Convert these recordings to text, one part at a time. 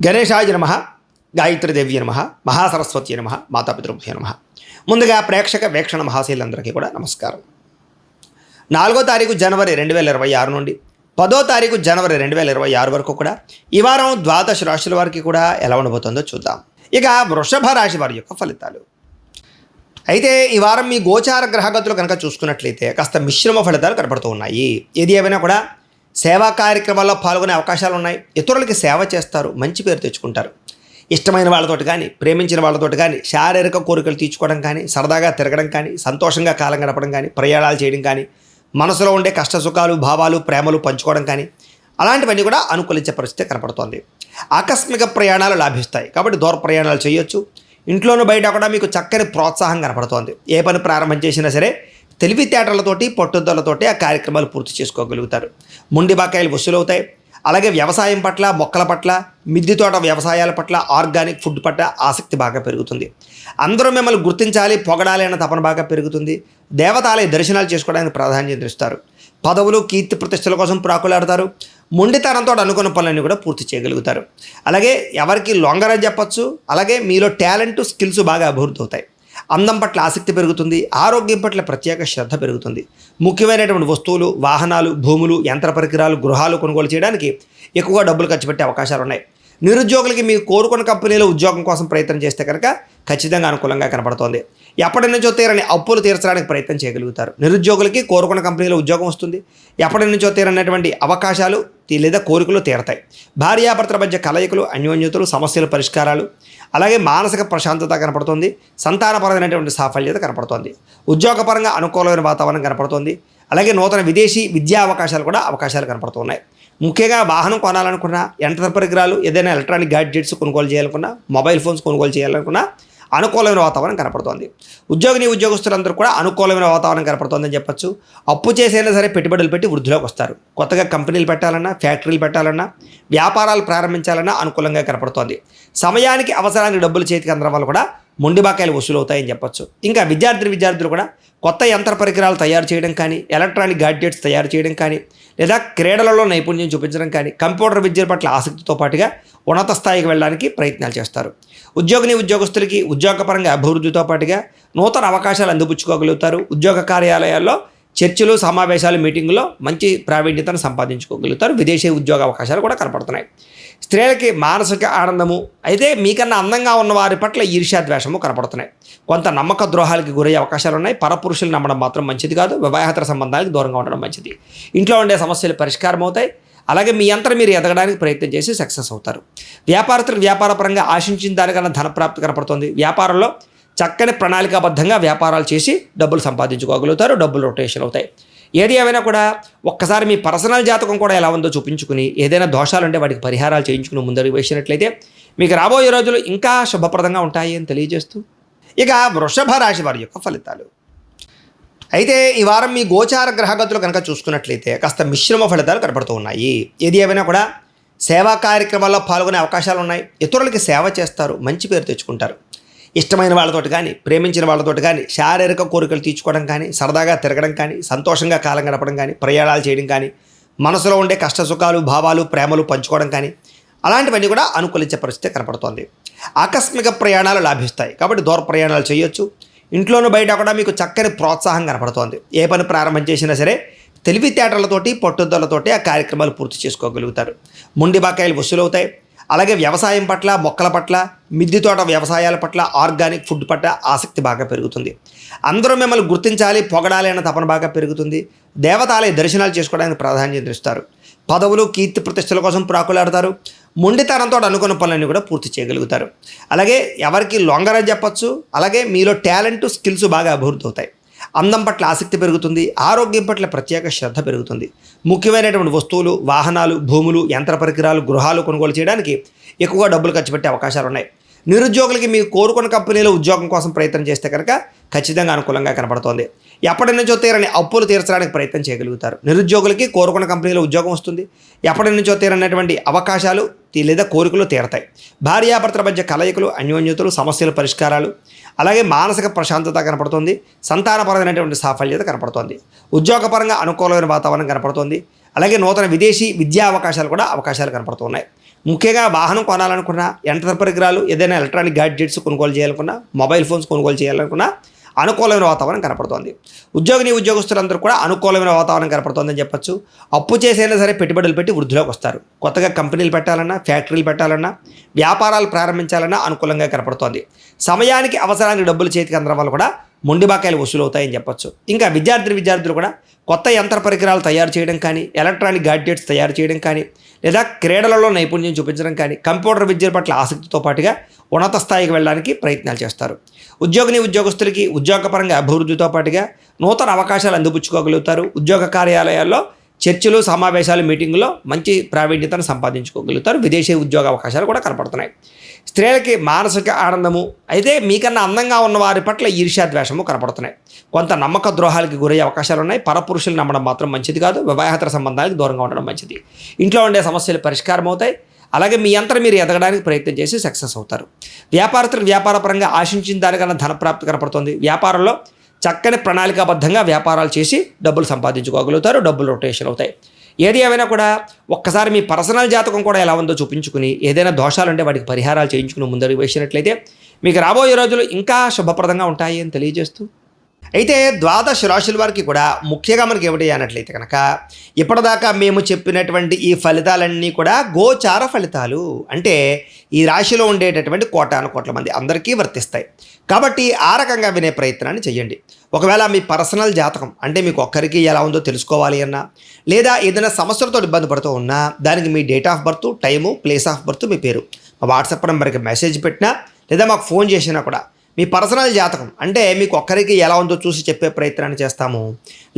గణేశాయ నమః, గాయత్రీదేవి నమః, మహాసరస్వతి నమః, మాతాపితృభ్యో నమః. ముందుగా ప్రేక్షక వీక్షణ మహాశీలందరికీ కూడా నమస్కారం. 4వ తారీఖు జనవరి 2026 నుండి 10వ తారీఖు జనవరి 2026 వరకు కూడా ఈ వారం ద్వాదశ రాశుల వారికి కూడా ఎలా ఉండబోతుందో చూద్దాం. ఇక వృషభ రాశి వారి యొక్క ఫలితాలు. అయితే ఈ వారం మీ గోచార గ్రహగతులు కనుక చూసుకున్నట్లయితే కాస్త మిశ్రమ ఫలితాలు కనపడుతూ ఉన్నాయి. ఏది ఏమైనా కూడా సేవా కార్యక్రమాల్లో పాల్గొనే అవకాశాలు ఉన్నాయి. ఇతరులకి సేవ చేస్తారు, మంచి పేరు తెచ్చుకుంటారు. ఇష్టమైన వాళ్ళతోటి కానీ, ప్రేమించిన వాళ్ళతోటి కానీ శారీరక కోరికలు తీర్చుకోవడం కానీ, సరదాగా తిరగడం కానీ, సంతోషంగా కాలం గడపడం కానీ, ప్రయాణాలు చేయడం కానీ, మనసులో ఉండే కష్ట సుఖాలు, భావాలు, ప్రేమలు పంచుకోవడం కానీ అలాంటివన్నీ కూడా అనుకూలించే పరిస్థితి కనపడుతోంది. ఆకస్మిక ప్రయాణాలు లాభిస్తాయి కాబట్టి దూర ప్రయాణాలు చేయొచ్చు. ఇంట్లోనూ బయట కూడా మీకు చక్కని ప్రోత్సాహం కనపడుతోంది. ఏ పని ప్రారంభం చేసినా సరే తెలివితేటలతోటి, పట్టుదలతోటి ఆ కార్యక్రమాలు పూర్తి చేసుకోగలుగుతారు. మొండి బకాయిలు వసూలవుతాయి. అలాగే వ్యవసాయం పట్ల, మొక్కల పట్ల, మిద్దె తోట వ్యవసాయాల పట్ల, ఆర్గానిక్ ఫుడ్ పట్ల ఆసక్తి బాగా పెరుగుతుంది. అందరూ మిమ్మల్ని గుర్తించాలి, పొగడాలి అన్న తపన బాగా పెరుగుతుంది. దేవతాలయ దర్శనాలు చేసుకోవడానికి ప్రాధాన్యత ఇస్తారు. పదవులు, కీర్తి ప్రతిష్టల కోసం ప్రాకులాడతారు. మొండితనంతో అనుకున్న పనులన్నీ కూడా పూర్తి చేయగలుగుతారు. అలాగే ఎవరికి లొంగరని చెప్పచ్చు. అలాగే మీలో టాలెంట్, స్కిల్స్ బాగా అభివృద్ధి అవుతాయి. అందం పట్ల ఆసక్తి పెరుగుతుంది. ఆరోగ్యం పట్ల ప్రత్యేక శ్రద్ధ పెరుగుతుంది. ముఖ్యమైనటువంటి వస్తువులు, వాహనాలు, భూములు, యంత్ర పరికరాలు, గృహాలు కొనుగోలు చేయడానికి ఎక్కువగా డబ్బులు ఖర్చు పెట్టే అవకాశాలు ఉన్నాయి. నిరుద్యోగులకి మీరు కోరుకున్న కంపెనీలో ఉద్యోగం కోసం ప్రయత్నం చేస్తే కనుక ఖచ్చితంగా అనుకూలంగా కనపడుతోంది. ఎప్పటి నుంచో తీరని అప్పులు తీర్చడానికి ప్రయత్నం చేయగలుగుతారు. నిరుద్యోగులకి కోరుకున్న కంపెనీలో ఉద్యోగం వస్తుంది. ఎప్పటి నుంచో తీరనటువంటి అవకాశాలు లేదా కోరికలు తీరతాయి. భార్యాభర్తల మధ్య కలయికలు, అన్యోన్యతలు, సమస్యల పరిష్కారాలు, అలాగే మానసిక ప్రశాంతత కనపడుతుంది. సంతానపరమైనటువంటి సాఫల్యత కనపడుతోంది. ఉద్యోగపరంగా అనుకూలమైన వాతావరణం కనపడుతోంది. అలాగే నూతన విదేశీ విద్యా అవకాశాలు కనపడుతున్నాయి. ముఖ్యంగా వాహనం కొనాలనుకున్నా, యంత్ర పరికరాలు, ఏదైనా ఎలక్ట్రానిక్ గ్యాడ్జెట్స్ కొనుగోలు చేయాలనుకున్నా, మొబైల్ ఫోన్స్ కొనుగోలు చేయాలనుకున్నా అనుకూలమైన వాతావరణం కనపడుతోంది. ఉద్యోగస్తులందరూ కూడా అనుకూలమైన వాతావరణం కనపడుతోందని చెప్పచ్చు. అప్పు చేసైనా సరే పెట్టుబడులు పెట్టి వృద్ధిలోకి వస్తారు. కొత్తగా కంపెనీలు పెట్టాలన్నా, ఫ్యాక్టరీలు పెట్టాలన్నా, వ్యాపారాలు ప్రారంభించాలన్నా అనుకూలంగా కనపడుతోంది. సమయానికి అవసరానికి డబ్బులు చేతికి అందడం వల్ల కూడా మొండి బకాయిలు వసూలవుతాయని చెప్పచ్చు. ఇంకా విద్యార్థులు కూడా కొత్త యంత్ర పరికరాలు తయారు చేయడం కానీ, ఎలక్ట్రానిక్ గ్యాడ్జెట్స్ తయారు చేయడం కానీ, లేదా క్రీడలలో నైపుణ్యం చూపించడం కానీ, కంప్యూటర్ విద్య పట్ల ఆసక్తితో పాటుగా ఉన్నత స్థాయికి వెళ్ళడానికి ప్రయత్నాలు చేస్తారు. ఉద్యోగస్తులకి ఉద్యోగపరంగా అభివృద్ధితో పాటుగా నూతన అవకాశాలు అందిపుచ్చుకోగలుగుతారు. ఉద్యోగ కార్యాలయాల్లో చర్చలు, సమావేశాలు, మీటింగుల్లో మంచి ప్రావీణ్యతను సంపాదించుకోగలుగుతారు. విదేశీ ఉద్యోగ అవకాశాలు కూడా కనపడుతున్నాయి. స్త్రీలకి మానసిక ఆనందము, అయితే మీకన్నా అందంగా ఉన్న వారి పట్ల ఈర్ష్యాద్వేషము కనపడుతున్నాయి. కొంత నమ్మక ద్రోహాలకి గురయ్యే అవకాశాలు ఉన్నాయి. పరపురుషులు నమ్మడం మాత్రం మంచిది కాదు. వివాహేతర సంబంధాలకు దూరంగా ఉండడం మంచిది. ఇంట్లో ఉండే సమస్యలు పరిష్కారం అవుతాయి. అలాగే మీ అంతా మీరు ఎదగడానికి ప్రయత్నం చేసి సక్సెస్ అవుతారు. వ్యాపారస్తులకు వ్యాపారపరంగా ఆశించిన దానికన్నా ధనప్రాప్తి కనపడుతుంది. వ్యాపారంలో చక్కని ప్రణాళికాబద్ధంగా వ్యాపారాలు చేసి డబ్బులు సంపాదించుకోగలుగుతారు. డబ్బులు రొటేషన్ అవుతాయి. ఏది ఏమైనా కూడా ఒక్కసారి మీ పర్సనల్ జాతకం కూడా ఎలా ఉందో చూపించుకుని, ఏదైనా దోషాలు ఉంటే వాటికి పరిహారాలు చేయించుకుని ముందడుగు వేసినట్లయితే మీకు రాబోయే రోజులు ఇంకా శుభప్రదంగా ఉంటాయి అని తెలియజేస్తూ ఇక వృషభ రాశి వారి యొక్క ఫలితాలు. అయితే ఈ వారం మీ గోచార గ్రహగతులు కనుక చూసుకున్నట్లయితే కాస్త మిశ్రమ ఫలితాలు కనపడుతూ ఉన్నాయి. ఏది ఏమైనా కూడా సేవా కార్యక్రమాల్లో పాల్గొనే అవకాశాలు ఉన్నాయి. ఇతరులకి సేవ చేస్తారు, మంచి పేరు తెచ్చుకుంటారు. ఇష్టమైన వాళ్ళతోటి కానీ, ప్రేమించిన వాళ్ళతోటి కానీ శారీరక కోరికలు తీర్చుకోవడం కానీ, సరదాగా తిరగడం కానీ, సంతోషంగా కాలం గడపడం కానీ, ప్రయాణాలు చేయడం కానీ, మనసులో ఉండే కష్ట సుఖాలు, భావాలు, ప్రేమలు పంచుకోవడం కానీ అలాంటివన్నీ కూడా అనుకూలించే పరిస్థితి కనపడుతోంది. ఆకస్మిక ప్రయాణాలు లాభిస్తాయి కాబట్టి దూర ప్రయాణాలు చేయొచ్చు. ఇంట్లోనూ బయట కూడా మీకు చక్కని ప్రోత్సాహం కనపడుతోంది. ఏ పని ప్రారంభం చేసినా సరే తెలివితేటలతోటి, పట్టుదలతోటి ఆ కార్యక్రమాలు పూర్తి చేసుకోగలుగుతారు. మొండి బకాయిలు వసూలవుతాయి. అలాగే వ్యవసాయం పట్ల, మొక్కల పట్ల, మిద్దె తోట వ్యవసాయాల పట్ల, ఆర్గానిక్ ఫుడ్ పట్ల ఆసక్తి బాగా పెరుగుతుంది. అందరూ మిమ్మల్ని గుర్తించాలి, పొగడాలి అన్న తపన బాగా పెరుగుతుంది. దేవతాలయ దర్శనాలు చేసుకోవడానికి ప్రాధాన్యత ఇస్తారు. పదవులు, కీర్తి ప్రతిష్టల కోసం ప్రాకులాడతారు. మొండితనంతో అనుకున్న పనులన్నీ కూడా పూర్తి చేయగలుగుతారు. అలాగే ఎవరికి లొంగరని చెప్పచ్చు. అలాగే మీలో టాలెంట్, స్కిల్స్ బాగా అభివృద్ధి అవుతాయి. అందం పట్ల ఆసక్తి పెరుగుతుంది. ఆరోగ్యం పట్ల ప్రత్యేక శ్రద్ధ పెరుగుతుంది. ముఖ్యమైనటువంటి వస్తువులు, వాహనాలు, భూములు, యంత్ర పరికరాలు, గృహాలు కొనుగోలు చేయడానికి ఎక్కువగా డబ్బులు ఖర్చు పెట్టే అవకాశాలు ఉన్నాయి. నిరుద్యోగులకి మీరు కోరుకున్న కంపెనీలో ఉద్యోగం కోసం ప్రయత్నం చేస్తే కనుక ఖచ్చితంగా అనుకూలంగా కనపడుతోంది. ఎప్పటి నుంచో తీరని అప్పులు తీర్చడానికి ప్రయత్నం చేయగలుగుతారు. నిరుద్యోగులకి కోరుకున్న కంపెనీలో ఉద్యోగం వస్తుంది. ఎప్పటి నుంచో తీరనటువంటి అవకాశాలు లేదా కోరికలు తీరతాయి. భార్యాభర్తల మధ్య కలయికలు, అన్యోన్యతలు, సమస్యల పరిష్కారాలు, అలాగే మానసిక ప్రశాంతత కనపడుతుంది. సంతానపరమైనటువంటి సాఫల్యత కనపడుతోంది. ఉద్యోగపరంగా అనుకూలమైన వాతావరణం కనపడుతుంది. అలాగే నూతన విదేశీ విద్యా అవకాశాలు కనపడుతున్నాయి. ముఖ్యంగా వాహనం కొనాలనుకున్నా, యంత్ర పరికరాలు, ఏదైనా ఎలక్ట్రానిక్ గ్యాడ్జెట్స్ కొనుగోలు చేయాలనుకున్నా, మొబైల్ ఫోన్స్ కొనుగోలు చేయాలనుకున్నా అనుకూలమైన వాతావరణం కనపడుతోంది. ఉద్యోగస్తులందరూ కూడా అనుకూలమైన వాతావరణం కనపడుతోందని చెప్పొచ్చు. అప్పు చేసైనా సరే పెట్టుబడులు పెట్టి వృద్ధిలోకి వస్తారు. కొత్తగా కంపెనీలు పెట్టాలన్నా, ఫ్యాక్టరీలు పెట్టాలన్నా, వ్యాపారాలు ప్రారంభించాలన్నా అనుకూలంగా కనపడుతోంది. సమయానికి అవసరానికి డబ్బులు చేతికి అందడం వల్ల కూడా మొండి బకాయిలు వసూలు అవుతాయని చెప్పొచ్చు. ఇంకా విద్యార్థులు కూడా కొత్త యంత్ర పరికరాలు తయారు చేయడం కానీ, ఎలక్ట్రానిక్ గ్యాడ్జెట్స్ తయారు చేయడం కానీ, లేదా క్రీడలలో నైపుణ్యం చూపించడం కానీ, కంప్యూటర్ విద్య పట్ల ఆసక్తితో పాటుగా ఉన్నత స్థాయికి వెళ్ళడానికి ప్రయత్నాలు చేస్తారు. ఉద్యోగస్తులకి ఉద్యోగపరంగా అభివృద్ధితో పాటుగా నూతన అవకాశాలు అందిపుచ్చుకోగలుగుతారు. ఉద్యోగ కార్యాలయాల్లో చర్చలు, సమావేశాలు, మీటింగుల్లో మంచి ప్రావీణ్యతను సంపాదించుకోగలుగుతారు. విదేశీ ఉద్యోగ అవకాశాలు కూడా కనపడుతున్నాయి. స్త్రీలకి మానసిక ఆనందము, అయితే మీకన్నా అందంగా ఉన్న వారి పట్ల ఈర్ష్యాద్వేషము కనపడుతున్నాయి. కొంత నమ్మక ద్రోహాలకి గురయ్యే అవకాశాలు ఉన్నాయి. పరపురుషులు నమ్మడం మాత్రం మంచిది కాదు. వివాహేతర సంబంధాలకు దూరంగా ఉండడం మంచిది. ఇంట్లో ఉండే సమస్యలు పరిష్కారం అవుతాయి. అలాగే మీ అంతా మీరు ఎదగడానికి ప్రయత్నం చేసి సక్సెస్ అవుతారు. వ్యాపారస్తులకు వ్యాపారపరంగా ఆశించిన దానికన్నా ధనప్రాప్తి కనపడుతుంది. వ్యాపారంలో చక్కని ప్రణాళికాబద్ధంగా వ్యాపారాలు చేసి డబ్బులు సంపాదించుకోగలుగుతారు. డబ్బులు రొటేషన్ అవుతాయి. ఏది ఏమైనా కూడా ఒక్కసారి మీ పర్సనల్ జాతకం కూడా ఎలా ఉందో చూపించుకుని, ఏదైనా దోషాలు ఉంటే వాటికి పరిహారాలు చేయించుకుని ముందడుగు వేసినట్లయితే మీకు రాబోయే రోజులు ఇంకా శుభప్రదంగా ఉంటాయి అని తెలియజేస్తూ, అయితే ద్వాదశ రాశుల వారికి కూడా ముఖ్యంగా మనకి ఏమిటి అన్నట్లయితే కనుక ఇప్పటిదాకా మేము చెప్పినటువంటి ఈ ఫలితాలన్నీ కూడా గోచార ఫలితాలు, అంటే ఈ రాశిలో ఉండేటటువంటి కోటాను కోట్ల మంది అందరికీ వర్తిస్తాయి. కాబట్టి ఆ రకంగా వినే ప్రయత్నాన్ని చేయండి. ఒకవేళ మీ పర్సనల్ జాతకం అంటే మీకు ఒక్కరికి ఎలా ఉందో తెలుసుకోవాలి అన్నా, లేదా ఏదైనా సమస్యలతో ఇబ్బంది పడుతూ ఉన్నా, దానికి మీ date of birth, time, place of birth, మీ పేరు మా వాట్సాప్ నెంబర్కి మెసేజ్ పెట్టినా లేదా మాకు ఫోన్ చేసినా కూడా మీ పర్సనల్ జాతకం అంటే మీకు ఒక్కరికి ఎలా ఉందో చూసి చెప్పే ప్రయత్నాన్ని చేస్తాము.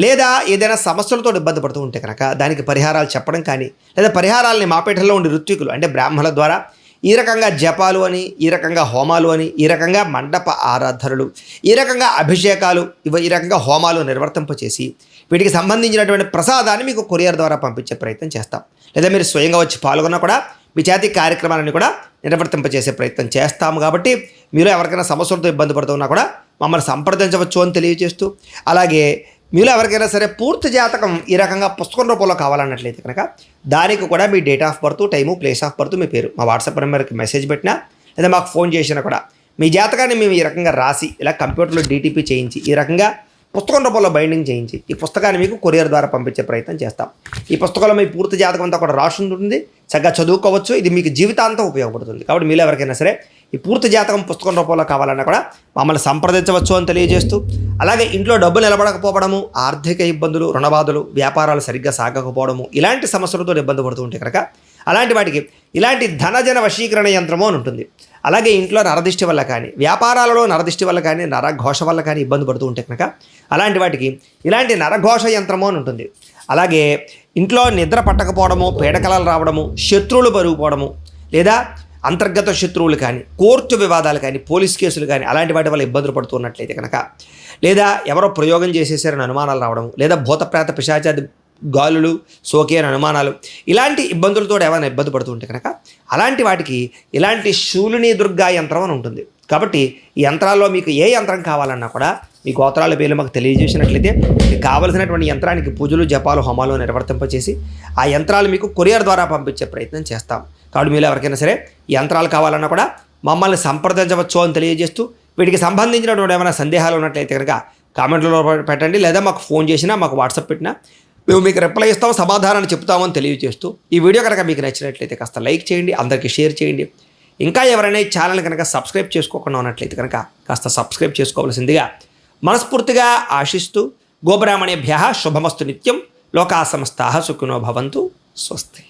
లేదా ఏదైనా సమస్యలతో ఇబ్బంది పడుతూ ఉంటే కనుక దానికి పరిహారాలు చెప్పడం కానీ, లేదా పరిహారాలని మాపేటలో ఉండే ఋత్వికులు అంటే బ్రాహ్మణుల ద్వారా ఈ రకంగా జపాలు అని, ఈ రకంగా హోమాలు అని, ఈ రకంగా మండప ఆరాధనలు, ఈ రకంగా అభిషేకాలు, ఈ రకంగా హోమాలు నిర్వర్తింపచేసి వీటికి సంబంధించినటువంటి ప్రసాదాన్ని మీకు కొరియర్ ద్వారా పంపించే ప్రయత్నం చేస్తాం. లేదా మీరు స్వయంగా వచ్చి పాల్గొన్నా కూడా మీ చేతి కార్యక్రమాలను కూడా నిర్వర్తింపచేసే ప్రయత్నం చేస్తాము. కాబట్టి మీరు ఎవరికైనా సమస్యలతో ఇబ్బంది పడుతున్నా కూడా మమ్మల్ని సంప్రదించవచ్చు అని తెలియజేస్తూ, అలాగే మీలో ఎవరికైనా సరే పూర్తి జాతకం ఈ రకంగా పుస్తకం రూపంలో కావాలన్నట్లయితే కనుక దానికి కూడా మీ date of birth, time, place of birth, మీ పేరు మా వాట్సాప్ నెంబర్కి మెసేజ్ పెట్టినా లేదా మాకు ఫోన్ చేసినా కూడా మీ జాతకాన్ని మేము ఈ రకంగా రాసి ఇలా కంప్యూటర్లో డీటీపీ చేయించి ఈ రకంగా పుస్తకం రూపంలో బైండింగ్ చేయించి ఈ పుస్తకాన్ని మీకు కొరియర్ ద్వారా పంపించే ప్రయత్నం చేస్తాం. ఈ పుస్తకంలో మీ పూర్తి జాతకం అంతా కూడా రాసి ఉంటుంది. చక్కగా చదువుకోవచ్చు. ఇది మీకు జీవితాంతం ఉపయోగపడుతుంది. కాబట్టి మీలో ఎవరికైనా సరే ఈ పూర్తి జాతకం పుస్తకం రూపంలో కావాలన్నా కూడా మమ్మల్ని సంప్రదించవచ్చు అని తెలియజేస్తూ, అలాగే ఇంట్లో డబ్బు నిలబడకపోవడము, ఆర్థిక ఇబ్బందులు, రుణబాధలు, వ్యాపారాలు సరిగ్గా సాగకపోవడము, ఇలాంటి సమస్యలతో ఇబ్బంది పడుతూ ఉంటే కనుక అలాంటి వాటికి ఇలాంటి ధనజన వశీకరణ యంత్రము అని ఉంటుంది. అలాగే ఇంట్లో నరదిష్టి వల్ల కానీ, వ్యాపారాలలో నరదిష్టి వల్ల కానీ, నరఘోష వల్ల కానీ ఇబ్బంది పడుతూ ఉంటే కనుక అలాంటి వాటికి ఇలాంటి నరఘోష యంత్రము అని ఉంటుంది. అలాగే ఇంట్లో నిద్ర పట్టకపోవడము, పీడకలలు రావడము, శత్రువులు పెరిగిపోవడము, లేదా అంతర్గత శత్రువులు కానీ, కోర్టు వివాదాలు కానీ, పోలీస్ కేసులు కానీ అలాంటి వాటి వల్ల ఇబ్బందులు పడుతున్నట్లయితే కనుక, లేదా ఎవరో ప్రయోగం చేసేసారని అనుమానాలు రావడం, లేదా భూతప్రేత పిశాచాది గాలులు సోకే అని అనుమానాలు, ఇలాంటి ఇబ్బందులతో ఏమైనా ఇబ్బంది పడుతూ ఉంటే కనుక అలాంటి వాటికి ఇలాంటి శూలిని దుర్గా యంత్రం అని ఉంటుంది. కాబట్టి ఈ యంత్రాల్లో మీకు ఏ యంత్రం కావాలన్నా కూడా మీ గోత్రాల పేర్లు మాకు తెలియజేసినట్లయితే మీకు కావలసినటువంటి యంత్రానికి పూజలు, జపాలు, హోమాలు నిర్వర్తింపచేసి ఆ యంత్రాలు మీకు కొరియర్ ద్వారా పంపించే ప్రయత్నం చేస్తాం. కాబట్టి మీరు ఎవరికైనా సరే యంత్రాలు కావాలన్నా కూడా మమ్మల్ని సంప్రదించవచ్చు అని తెలియజేస్తూ, వీటికి సంబంధించినటువంటి ఏమైనా సందేహాలు ఉన్నట్లయితే కనుక కామెంట్లో పెట్టండి, లేదా మాకు ఫోన్ చేసినా మాకు వాట్సాప్ పెట్టినా మేము మీకు రిప్లై ఇస్తాం, సమాధానాన్ని చెప్తామని తెలియజేస్తూ, ఈ వీడియో కనుక మీకు నచ్చినట్లయితే కాస్త లైక్ చేయండి, అందరికీ షేర్ చేయండి. ఇంకా ఎవరైనా ఈ ఛానల్ కనుక సబ్స్క్రైబ్ చేసుకోకుండా ఉన్నట్లయితే కనుక కాస్త సబ్స్క్రైబ్ చేసుకోవాల్సిందిగా మనస్ఫూర్తిగా ఆశిస్తూ, గోబ్రాహ్మణేభ్యః శుభమస్తు నిత్యం, లోకా సమస్తాః సుఖినో భవంతు. స్వస్తి.